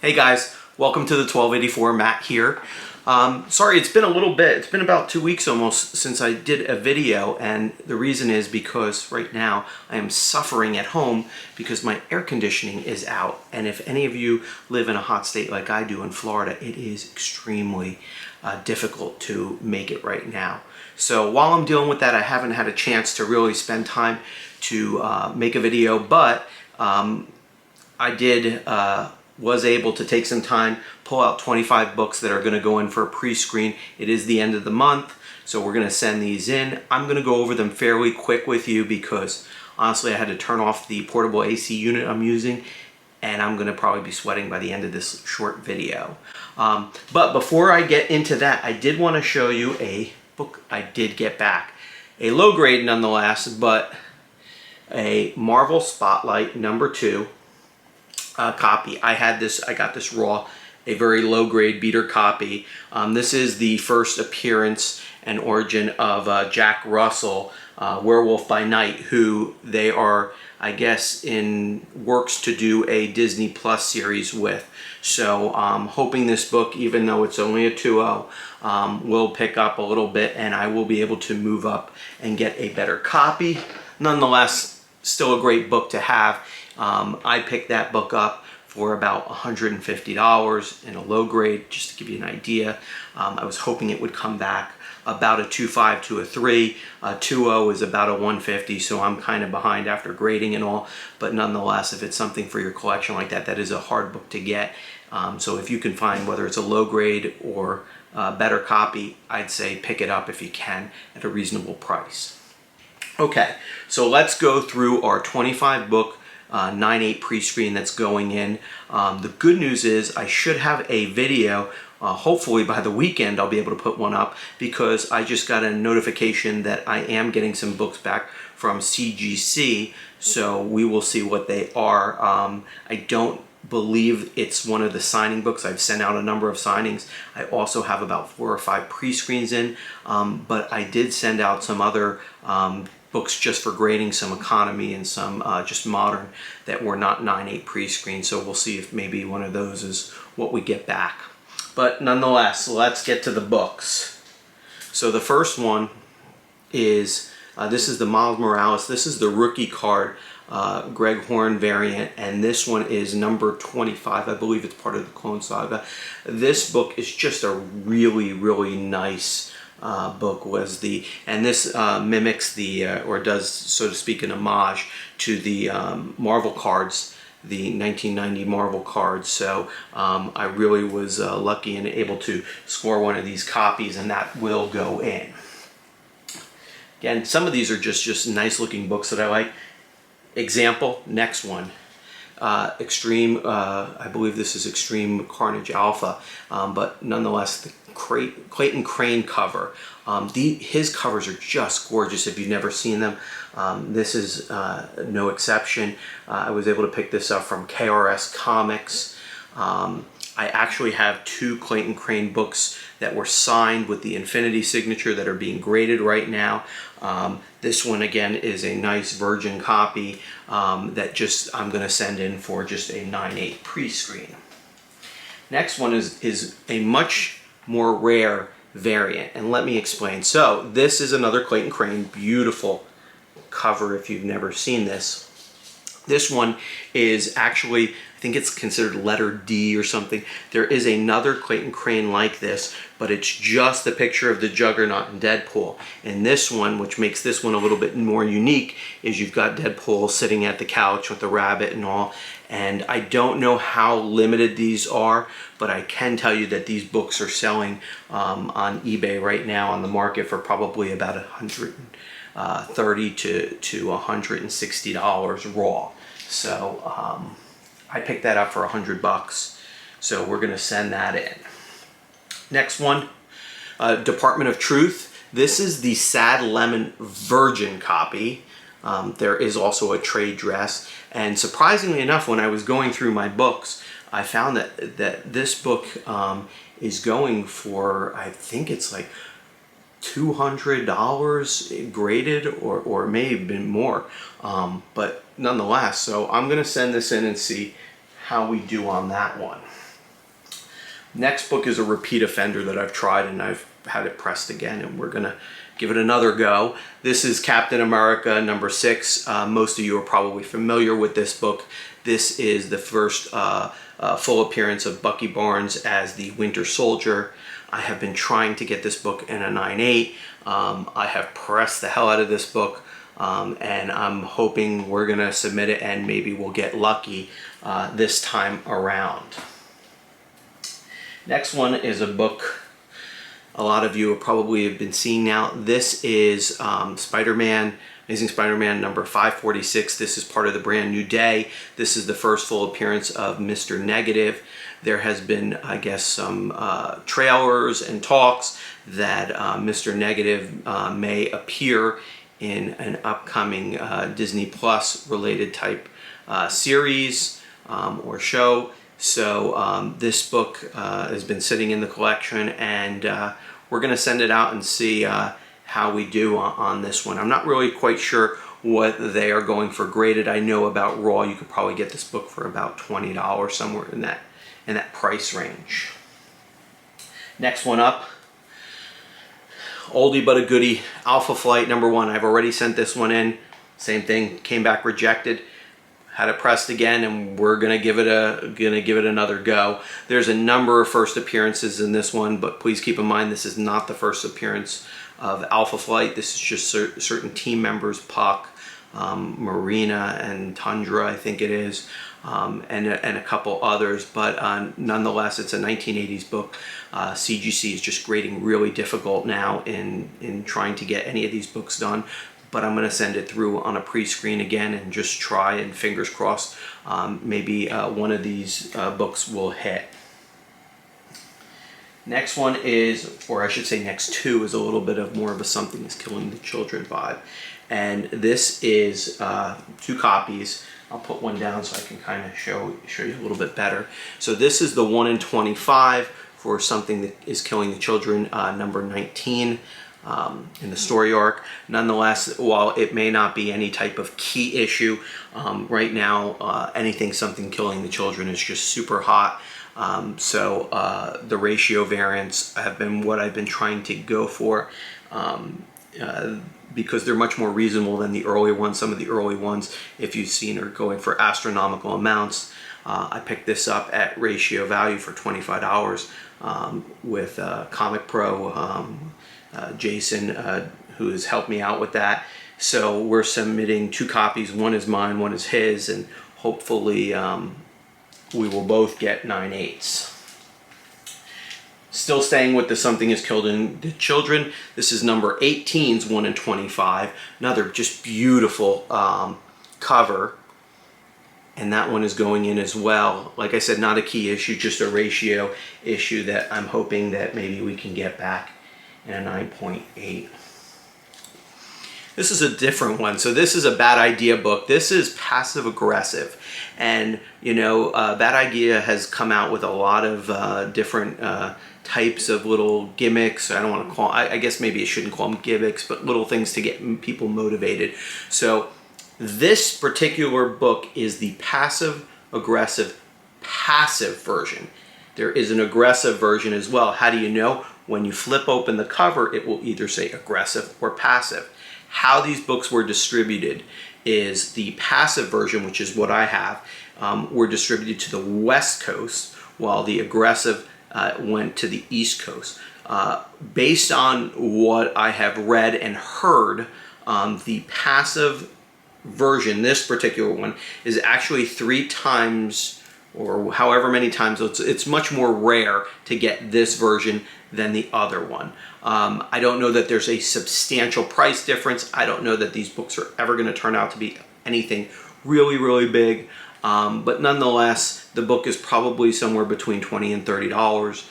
Hey guys, welcome to the 1284. Matt here. Sorry, it's been a little bit. It's been about 2 weeks almost since I did a video, and the reason is because right now I am suffering at home because my air conditioning is out. And if any of you live in a hot state like I do in Florida, it is extremely difficult to make it right now. So while I'm dealing with that, I haven't had a chance to really spend time to make a video, but I was able to take some time, pull out 25 books that are going to go in for a pre-screen. It is the end of the month, so we're going to send these in. I'm going to go over them fairly quick with you because honestly I had to turn off the portable AC unit I'm using, and I'm going to probably be sweating by the end of this short video. But before I get into that, I did want to show you a book I did get back. A low grade nonetheless, but a Marvel Spotlight #2 copy. I got this raw, a very low grade beater copy. This is the first appearance and origin of Jack Russell, Werewolf by Night, who they are, I guess, in works to do a Disney Plus series with. So I'm hoping this book, even though it's only a 2.0, will pick up a little bit and I will be able to move up and get a better copy. Nonetheless, still a great book to have. I picked that book up for about $150 in a low grade, just to give you an idea. I was hoping it would come back about a 2.5 to a 3. 2.0 is about a 150, so I'm kind of behind after grading and all. But nonetheless, if it's something for your collection like that, that is a hard book to get. So if you can find whether it's a low grade or a better copy, I'd say pick it up if you can at a reasonable price. Okay, so let's go through our 25 book 9/8 pre-screen that's going in. The good news is I should have a video, hopefully by the weekend I'll be able to put one up, because I just got a notification that I am getting some books back from CGC, so we will see what they are. I don't believe it's one of the signing books. I've sent out a number of signings. I also have about 4 or 5 pre-screens in, but I did send out some other books just for grading, some economy and some just modern that were not 9/8 pre-screen. So we'll see if maybe one of those is what we get back. But nonetheless, let's get to the books. So the first one is, this is the Miles Morales. This is the rookie card, Greg Horn variant, and this one is number 25. I believe it's part of the Clone Saga. This book is just a really, really nice book. And this mimics the, or does, so to speak, an homage to the Marvel cards, the 1990 Marvel cards. So I really was lucky and able to score one of these copies, and that will go in. Again, some of these are just nice looking books that I like. Example, next one. Extreme, I believe this is Extreme Carnage Alpha, but nonetheless, the Clayton Crane cover. His covers are just gorgeous if you've never seen them. This is no exception. I was able to pick this up from KRS Comics. I actually have 2 Clayton Crane books that were signed with the Infinity signature that are being graded right now. This one again is a nice virgin copy that I'm going to send in for just a 9/8 pre-screen. Next one is a much more rare variant, and let me explain. So this is another Clayton Crane, beautiful cover if you've never seen this. This one is actually, I think it's considered letter D or something. There is another Clayton Crane like this, but it's just the picture of the Juggernaut and Deadpool. And this one, which makes this one a little bit more unique, is you've got Deadpool sitting at the couch with the rabbit and all. And I don't know how limited these are, but I can tell you that these books are selling on eBay right now on the market for probably about $130 to $160 raw. So I picked that up for $100, so we're going to send that in. Next one, Department of Truth. This is the Sad Lemon Virgin copy. There is also a trade dress, and surprisingly enough, when I was going through my books, I found that this book is going for, I think it's like $200 graded, or it may have been more, but nonetheless. So I'm going to send this in and see how we do on that one. Next book is a repeat offender that I've tried and I've had it pressed again, and we're gonna give it another go. This is Captain America #6. Most of you are probably familiar with this book. This is the first full appearance of Bucky Barnes as the Winter Soldier. I have been trying to get this book in a 9/8. I have pressed the hell out of this book, and I'm hoping we're gonna submit it and maybe we'll get lucky this time around. Next one is a book a lot of you probably have been seeing now. This is Spider-Man, Amazing Spider-Man #546. This is part of the Brand New Day. This is the first full appearance of Mr. Negative. There has been, I guess, some trailers and talks that Mr. Negative may appear in an upcoming Disney Plus related type series or show. So this book has been sitting in the collection, and we're going to send it out and see how we do on this one. I'm not really quite sure what they are going for graded. I know about Raw you could probably get this book for about $20, somewhere in that price range. Next one up, oldie but a goodie, Alpha Flight #1. I've already sent this one in. Same thing, came back rejected. Had it pressed again, and we're gonna give it another go. There's a number of first appearances in this one, but please keep in mind this is not the first appearance of Alpha Flight. This is just certain team members, Puck, Marina, and Tundra, I think it is, and a couple others. But nonetheless, it's a 1980s book. CGC is just grading really difficult now in trying to get any of these books done. But I'm going to send it through on a pre-screen again and just try, and fingers crossed, maybe one of these books will hit. Next one is, or I should say next two, is a little bit of more of a Something is Killing the Children vibe. And this is 2 copies. I'll put one down so I can kind of show you a little bit better. So this is the 1 in 25 for Something That Is Killing the Children, #19. In the story arc. Nonetheless, while it may not be any type of key issue, right now anything Something Killing the Children is just super hot. So the ratio variants have been what I've been trying to go for, because they're much more reasonable than the earlier ones. Some of the early ones, if you've seen, are going for astronomical amounts. I picked this up at ratio value for $25 with Comic Pro. Jason, who has helped me out with that. So we're submitting 2 copies. One is mine, one is his, and hopefully we will both get 9/8. Still staying with the Something is Killing the Children. This is #18's 1 in 25. Another just beautiful cover. And that one is going in as well. Like I said, not a key issue, just a ratio issue that I'm hoping that maybe we can get back in a 9.8. This is a different one. So this is a Bad Idea book. This is passive aggressive. And, you know, Bad Idea has come out with a lot of different types of little gimmicks. I don't want to call, I guess maybe I shouldn't call them gimmicks, but little things to get people motivated. So this particular book is the passive aggressive passive version. There is an aggressive version as well. How do you know? When you flip open the cover, it will either say aggressive or passive. How these books were distributed is the passive version, which is what I have, were distributed to the West Coast, while the aggressive went to the East Coast. Based on what I have read and heard, the passive version, this particular one, is actually 3 times, or however many times, it's much more rare to get this version than the other one. I don't know that there's a substantial price difference. I don't know that these books are ever going to turn out to be anything really, really big. But nonetheless, the book is probably somewhere between $20 and $30.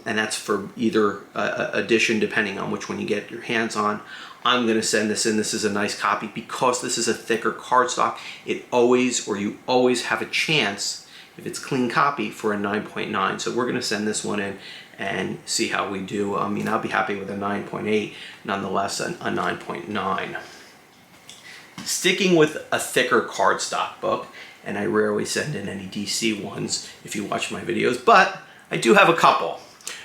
And that's for either edition, depending on which one you get your hands on. I'm going to send this in. This is a nice copy. Because this is a thicker cardstock, you always have a chance, if it's clean copy, for a 9.9. So we're going to send this one in and see how we do. I mean, I'll be happy with a 9.8, nonetheless a 9.9. Sticking with a thicker cardstock book, and I rarely send in any DC ones if you watch my videos, but I do have a couple.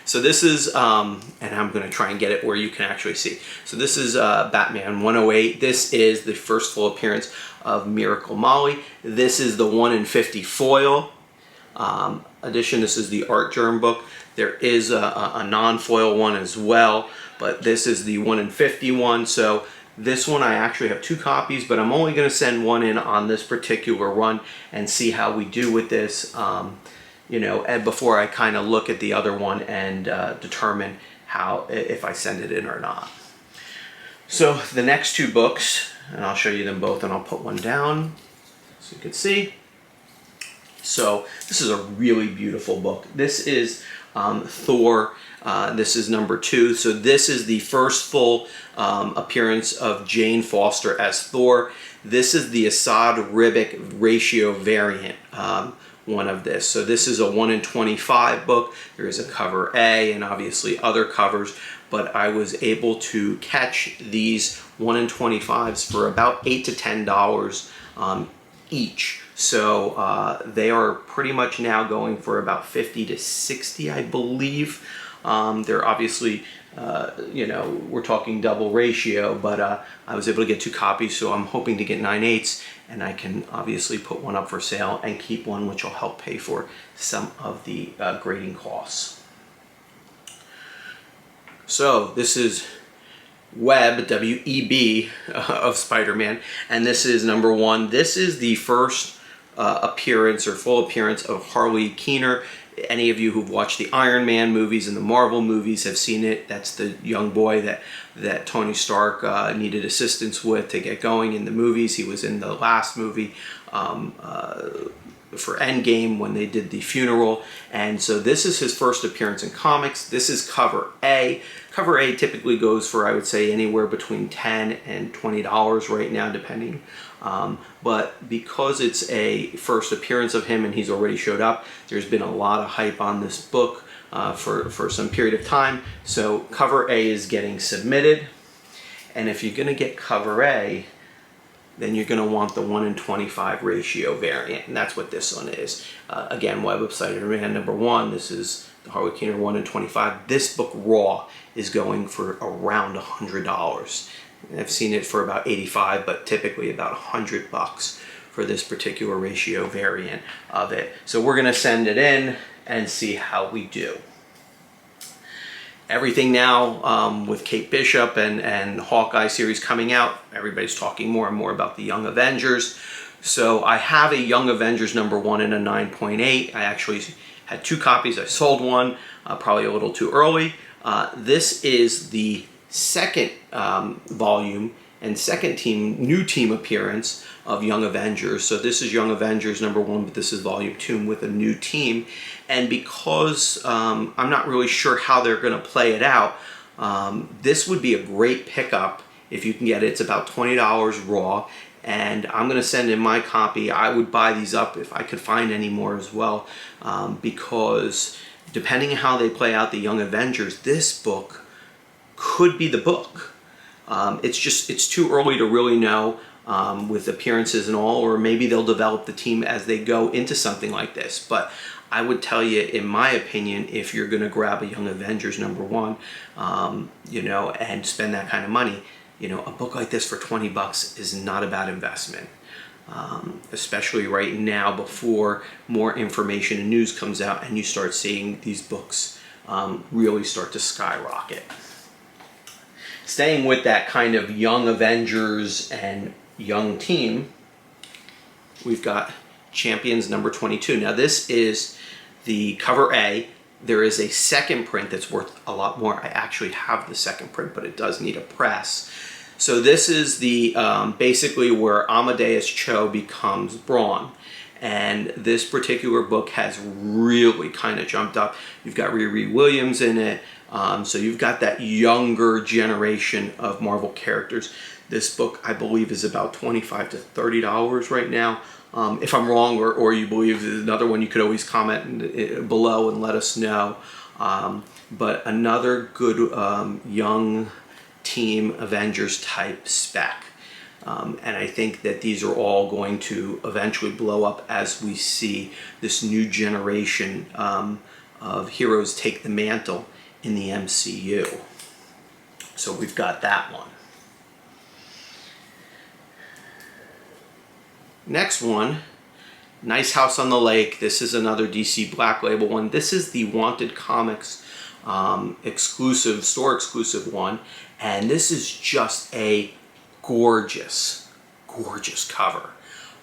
So this is, and I'm going to try and get it where you can actually see. So this is Batman 108. This is the first full appearance of Miracle Molly. This is the 1 in 50 foil edition. This is the Art Germ book. There is a non-foil one as well, but this is the 1 in 50 one. So this one I actually have 2 copies, but I'm only going to send one in on this particular run and see how we do with this. You know, and before I kind of look at the other one and determine how, if I send it in or not. So the next 2 books, and I'll show you them both, and I'll put one down so you can see. So this is a really beautiful book. This is Thor. This is number 2. So this is the first full appearance of Jane Foster as Thor. This is the Assad-Ribic ratio variant. One of this. So this is a 1 in 25 book. There is a cover A and obviously other covers, but I was able to catch these 1 in 25s for about $8 to $10 each. So they are pretty much now going for about 50 to 60, I believe. They're obviously, you know, we're talking double ratio, but I was able to get 2 copies, so I'm hoping to get 9/8, and I can obviously put one up for sale and keep one, which will help pay for some of the grading costs. So this is Web, W-E-B, of Spider-Man, and this is number 1. This is the first appearance or full appearance of Harley Keener. Any of you who've watched the Iron Man movies and the Marvel movies have seen it. That's the young boy that Tony Stark needed assistance with to get going in the movies. He was in the last movie for Endgame when they did the funeral. And so this is his first appearance in comics. This is cover A. Cover A typically goes for, I would say, anywhere between $10 and $20 right now, depending. But because it's a first appearance of him and he's already showed up, there's been a lot of hype on this book for some period of time. So cover A is getting submitted. And if you're going to get cover A, then you're going to want the 1 in 25 ratio variant. And that's what this one is. Again, Web of Spider-Man number 1. This is the Harley Keener 1 in 25. This book raw is going for around $100. I've seen it for about 85, but typically about $100 for this particular ratio variant of it. So we're going to send it in and see how we do. Everything now with Kate Bishop and Hawkeye series coming out, everybody's talking more and more about the Young Avengers. So I have a Young Avengers number 1 and a 9.8. I actually had 2 copies. I sold one, probably a little too early. This is the second volume and second new team appearance of Young Avengers. So this is Young Avengers number 1, but this is volume 2 with a new team. And because I'm not really sure how they're going to play it out, this would be a great pickup if you can get it. It's about $20 raw, and I'm going to send in my copy. I would buy these up if I could find any more as well, because depending on how they play out the Young Avengers, this book could be the book. It's too early to really know with appearances and all, or maybe they'll develop the team as they go into something like this. But I would tell you, in my opinion, if you're going to grab a Young Avengers number 1, you know, and spend that kind of money, you know, a book like this for $20 is not a bad investment. Especially right now before more information and news comes out and you start seeing these books really start to skyrocket. Staying with that kind of Young Avengers and young team, we've got Champions number 22. Now this is the cover A. There is a second print that's worth a lot more. I actually have the second print, but it does need a press. So this is the basically where Amadeus Cho becomes Brawn. And this particular book has really kind of jumped up. You've got Riri Williams in it. So you've got that younger generation of Marvel characters. This book, I believe, is about $25 to $30 right now. If I'm wrong, or you believe there's another one, you could always comment below and let us know. But another good young team Avengers type spec. And I think that these are all going to eventually blow up as we see this new generation of heroes take the mantle in the MCU. So we've got that one. Next one, Nice House on the Lake. This is another DC Black Label one. This is the Wanted Comics exclusive, store exclusive one. And this is just a gorgeous, gorgeous cover.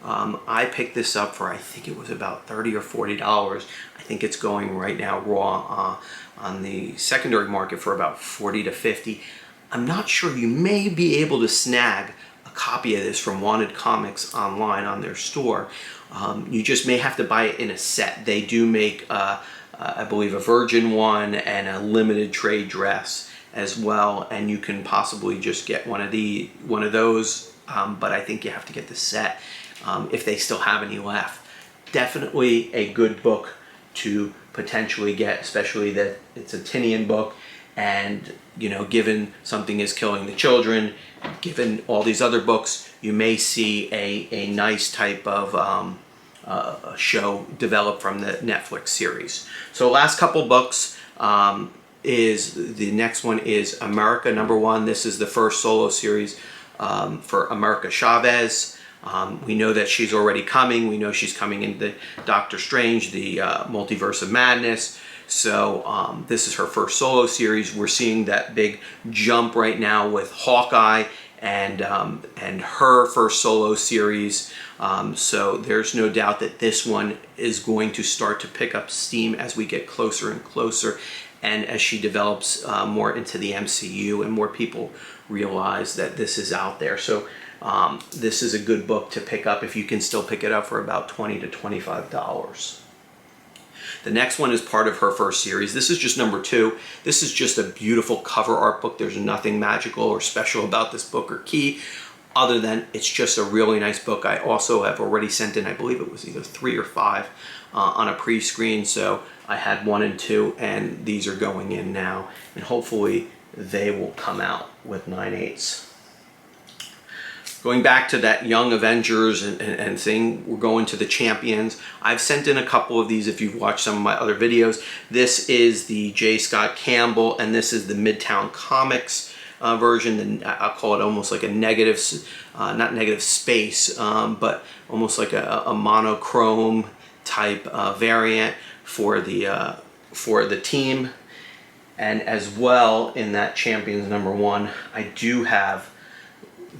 I picked this up for, I think it was about $30 or $40. I think it's going right now raw on the secondary market for about $40 to $50. I'm not sure. You may be able to snag a copy of this from Wanted Comics online on their store. You just may have to buy it in a set. They do make, I believe, a Virgin one and a limited trade dress as well, and you can possibly just get one of those. But I think you have to get the set if they still have any left. Definitely a good book to potentially get, especially that it's a Tinian book, and you know, given Something is Killing the Children, given all these other books, you may see a nice type of a show develop from the Netflix series. So last couple books the next one is America #1. This is the first solo series for America Chavez. We know that she's already coming. We know she's coming in the Doctor Strange, the Multiverse of Madness. So this is her first solo series. We're seeing that big jump right now with Hawkeye and her first solo series. So there's no doubt that this one is going to start to pick up steam as we get closer and closer, and as she develops more into the MCU and more people realize that this is out there. So this is a good book to pick up if you can still pick it up for about $20 to $25. The next one is part of her first series. This is just #2. This is just a beautiful cover art book. There's nothing magical or special about this book or key, other than it's just a really nice book. I also have already sent in, I believe it was either 3 or 5 on a pre-screen. So I had 1 and 2, and these are going in now. And hopefully they will come out with 9/8. Going back to that Young Avengers and thing, we're going to the Champions. I've sent in a couple of these if you've watched some of my other videos. This is the J. Scott Campbell, and this is the Midtown Comics version. I'll call it almost like a negative, not negative space, but almost like a monochrome type variant for the team. And as well, in that Champions #1, I do have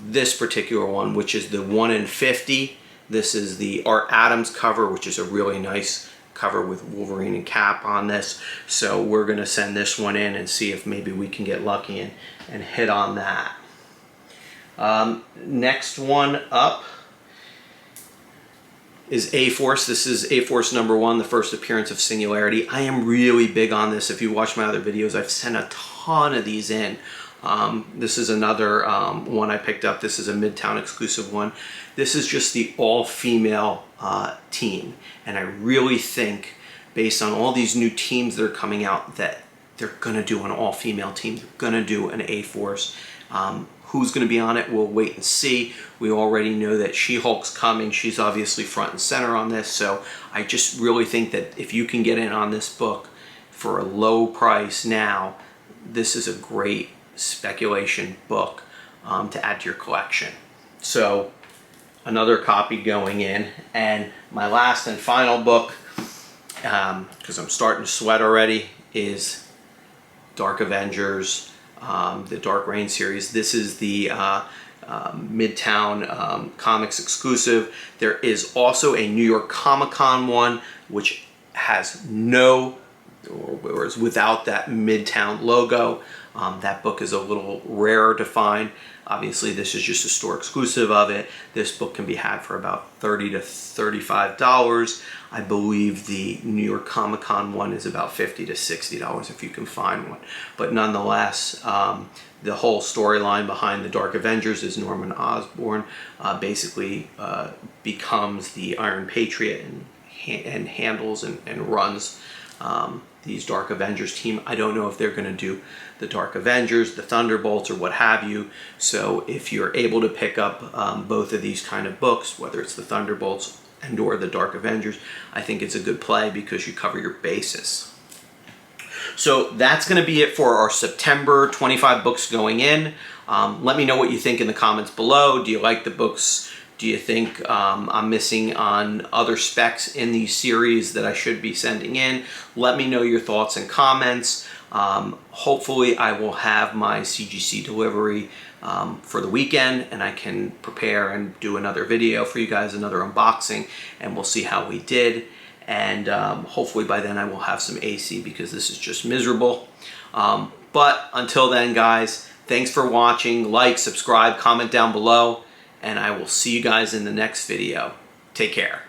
this particular one, which is the 1 in 50. This is the Art Adams cover, which is a really nice cover with Wolverine and Cap on this. So we're going to send this one in and see if maybe we can get lucky and hit on that. Next one up is A-Force. This is A-Force #1, the first appearance of Singularity. I am really big on this. If you watch my other videos, I've sent a ton of these in. This is another one I picked up. This is a Midtown exclusive one. This is just the all-female team, and I really think, based on all these new teams that are coming out, that they're gonna do an all-female team. They're gonna do an A-Force. Who's gonna be on it, we'll wait and see. We already know that She-Hulk's coming. She's obviously front and center on this, so I just really think that if you can get in on this book for a low price now, this is a great speculation book to add to your collection. So another copy going in, and my last and final book, because I'm starting to sweat already, is Dark Avengers, the Dark Reign series. This is the Midtown Comics exclusive. There is also a New York Comic-Con one, which has or is without that Midtown logo. That book is a little rarer to find. Obviously, this is just a store exclusive of it. This book can be had for about $30 to $35. I believe the New York Comic-Con one is about $50 to $60 if you can find one. But nonetheless, the whole storyline behind the Dark Avengers is Norman Osborn basically becomes the Iron Patriot and handles and runs these Dark Avengers team. I don't know if they're going to do the Dark Avengers, the Thunderbolts, or what have you. So if you're able to pick up both of these kind of books, whether it's the Thunderbolts and or the Dark Avengers, I think it's a good play because you cover your bases. So that's going to be it for our September 25 books going in. Let me know what you think in the comments below. Do you like the books? Do you think I'm missing on other specs in these series that I should be sending in? Let me know your thoughts and comments. Hopefully I will have my CGC delivery for the weekend, and I can prepare and do another video for you guys, another unboxing, and we'll see how we did. And hopefully by then I will have some AC, because this is just miserable. But until then, guys, thanks for watching. Like, subscribe, comment down below, and I will see you guys in the next video. Take care.